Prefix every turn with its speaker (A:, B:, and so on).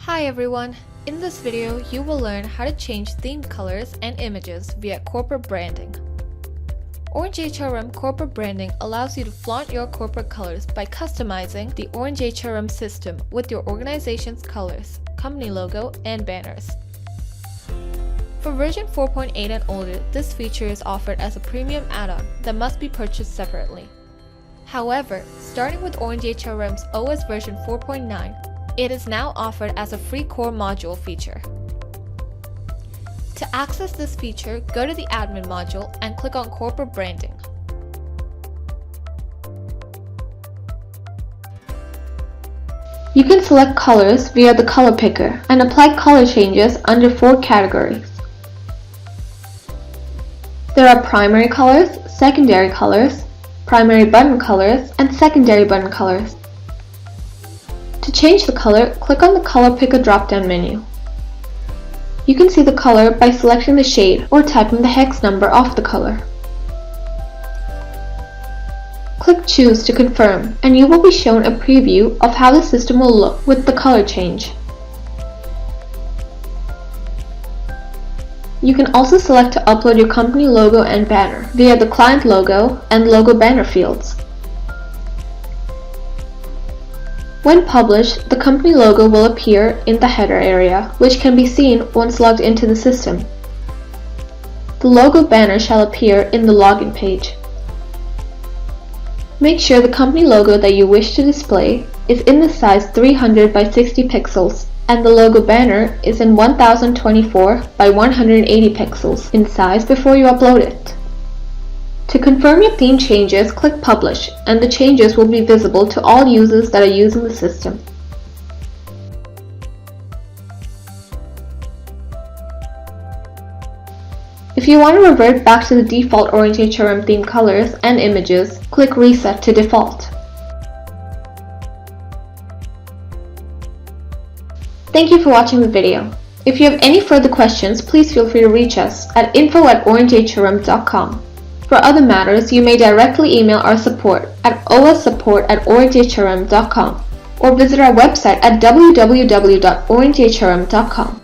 A: Hi everyone! In this video, you will learn how to change themed colors and images via corporate branding. Orange HRM corporate branding allows you to flaunt your corporate colors by customizing the Orange HRM system with your organization's colors, company logo, and banners. For version 4.8 and older, this feature is offered as a premium add-on that must be purchased separately. However, starting with Orange HRM's OS version 4.9, it is now offered as a free core module feature. To access this feature, go to the admin module and click on corporate branding.
B: You can select colors via the color picker and apply color changes under 4 categories. There are primary colors, secondary colors, primary button colors, and secondary button colors. To change the color, click on the Color Picker drop-down menu. You can see the color by selecting the shade or typing the hex number of the color. Click Choose to confirm, and you will be shown a preview of how the system will look with the color change. You can also select to upload your company logo and banner via the client logo and logo banner fields. When published, the company logo will appear in the header area, which can be seen once logged into the system. The logo banner shall appear in the login page. Make sure the company logo that you wish to display is in the size 300 by 60 pixels and the logo banner is in 1024 by 180 pixels in size before you upload it. To confirm your theme changes, click Publish, and the changes will be visible to all users that are using the system. If you want to revert back to the default Orange HRM theme colors and images, click Reset to Default. Thank you for watching the video. If you have any further questions, please feel free to reach us at info@orangehrm.com. For other matters, you may directly email our support at ossupport@orangehrm.com or visit our website at www.orangehrm.com.